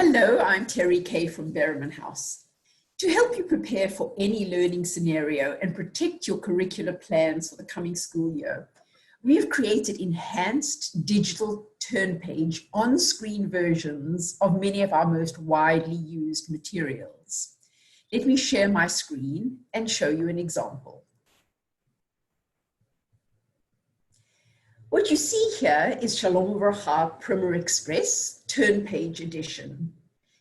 Hello, I'm Terry Kay from Behrman House. To help you prepare for any learning scenario and protect your curricular plans for the coming school year, we have created enhanced digital TurnPage on-screen versions of many of our most widely used materials. Let me share my screen and show you an example. What you see here is Shalom Uvracha Primer Express TurnPage Edition.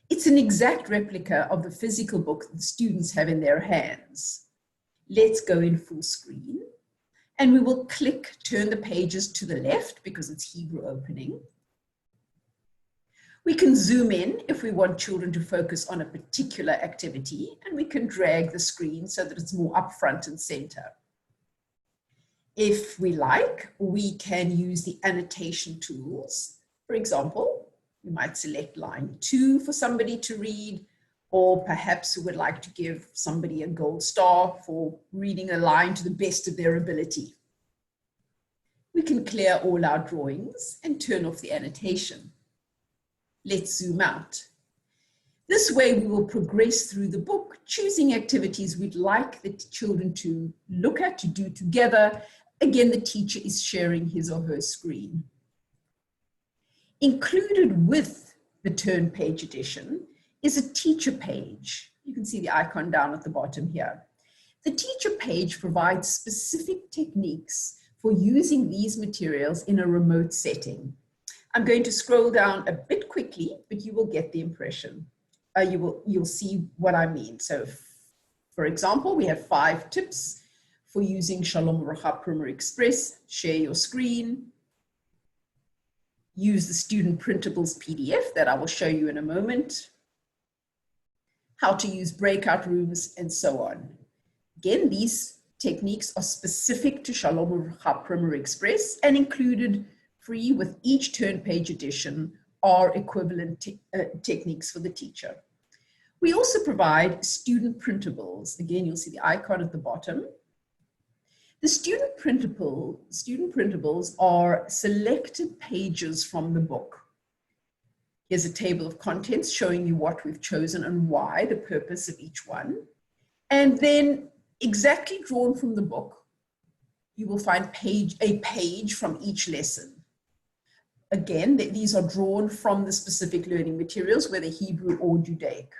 It's an exact replica of the physical book that the students have in their hands. Let's go in full screen and we will turn the pages to the left because it's Hebrew opening. We can zoom in if we want children to focus on a particular activity, and we can drag the screen so that it's more up front and center. If we like, we can use the annotation tools. For example, we might select line 2 for somebody to read, or perhaps we would like to give somebody a gold star for reading a line to the best of their ability. We can clear all our drawings and turn off the annotation. Let's zoom out. This way we will progress through the book, choosing activities we'd like the children to look at, to do together. Again, the teacher is sharing his or her screen. Included with the TurnPage Edition is a teacher page. You can see the icon down at the bottom here. The teacher page provides specific techniques for using these materials in a remote setting. I'm going to scroll down a bit quickly, but you will get the impression. You'll see what I mean. So, for example, we have 5 tips for using Shalom Uvracha Primer Express. Share your screen. Use the student printables PDF that I will show you in a moment. How to use breakout rooms and so on. Again, these techniques are specific to Shalom Uvracha Primer Express and included free with each TurnPage edition are equivalent techniques for the teacher. We also provide student printables. Again, you'll see the icon at the bottom. The student printables are selected pages from the book. Here's a table of contents showing you what we've chosen and why, the purpose of each one. And then exactly drawn from the book, you will find a page from each lesson. Again, these are drawn from the specific learning materials, whether Hebrew or Judaic.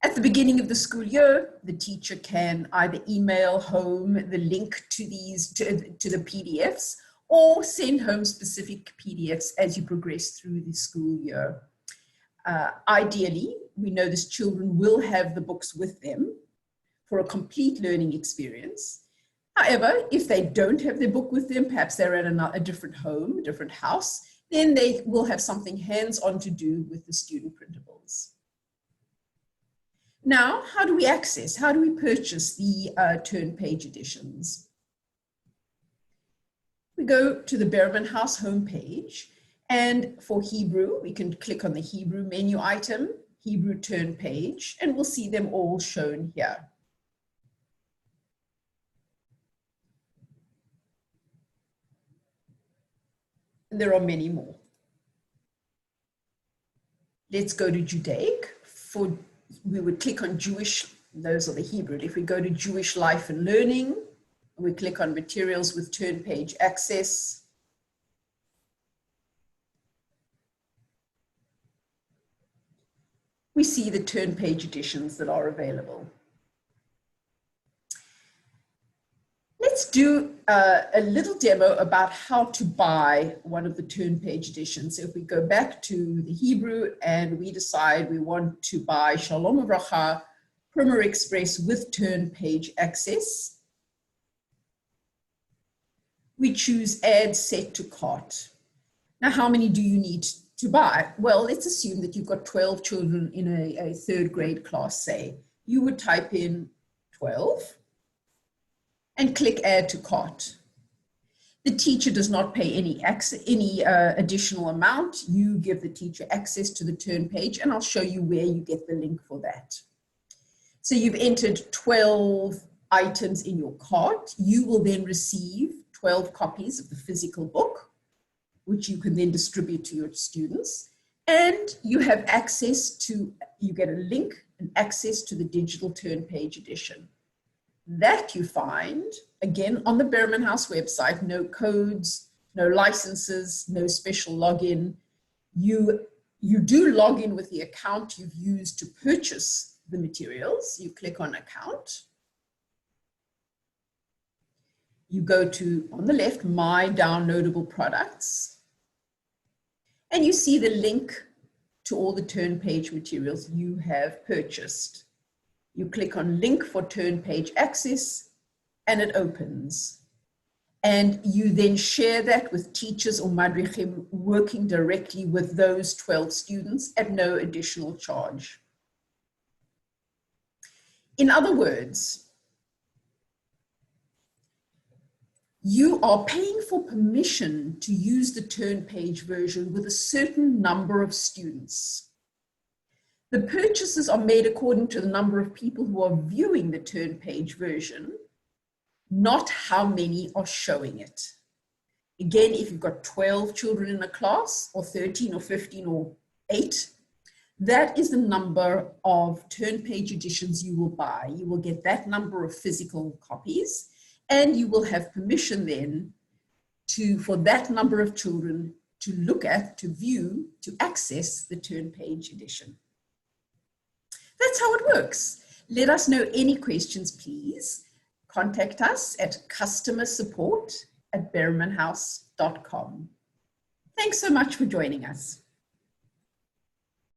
At the beginning of the school year, the teacher can either email home the link to the PDFs or send home specific PDFs as you progress through the school year. Ideally, we know that children will have the books with them for a complete learning experience. However, if they don't have their book with them, perhaps they're at a different home, a different house, then they will have something hands-on to do with the student printables. Now, how do we purchase the TurnPage editions? We go to the Behrman House homepage, and for Hebrew, we can click on the Hebrew menu item, Hebrew TurnPage, and we'll see them all shown here. And there are many more. Let's go to Judaic. We would click on Jewish, those are the Hebrew. If we go to Jewish Life and Learning, we click on Materials with TurnPage Access. We see the TurnPage editions that are available. Let's do a little demo about how to buy one of the TurnPage editions. So if we go back to the Hebrew and we decide we want to buy Shalom Uvracha Primer Express with TurnPage Access, we choose Add Set to Cart. Now, how many do you need to buy? Well, let's assume that you've got 12 children in a 3rd grade class, say. You would type in 12. And click Add to Cart. The teacher does not pay any additional amount. You give the teacher access to the TurnPage, and I'll show you where you get the link for that. So you've entered 12 items in your cart. You will then receive 12 copies of the physical book, which you can then distribute to your students. And you have access to, you get a link and access to the digital TurnPage edition. That you find, again, on the Behrman House website. No codes, no licenses, no special login. You do log in with the account you've used to purchase the materials. You click on account. You go to, on the left, My Downloadable Products. And you see the link to all the TurnPage materials you have purchased. You click on Link for TurnPage Access, and it opens. And you then share that with teachers or madrigim working directly with those 12 students at no additional charge. In other words, you are paying for permission to use the TurnPage version with a certain number of students. The purchases are made according to the number of people who are viewing the TurnPage version, not how many are showing it. Again, if you've got 12 children in a class, or 13 or 15 or 8, that is the number of TurnPage editions you will buy. You will get that number of physical copies, and you will have permission then for that number of children to look at, to view, to access the TurnPage edition. That's how it works. Let us know any questions, please. Contact us at customersupport@behrmanhouse.com. Thanks so much for joining us.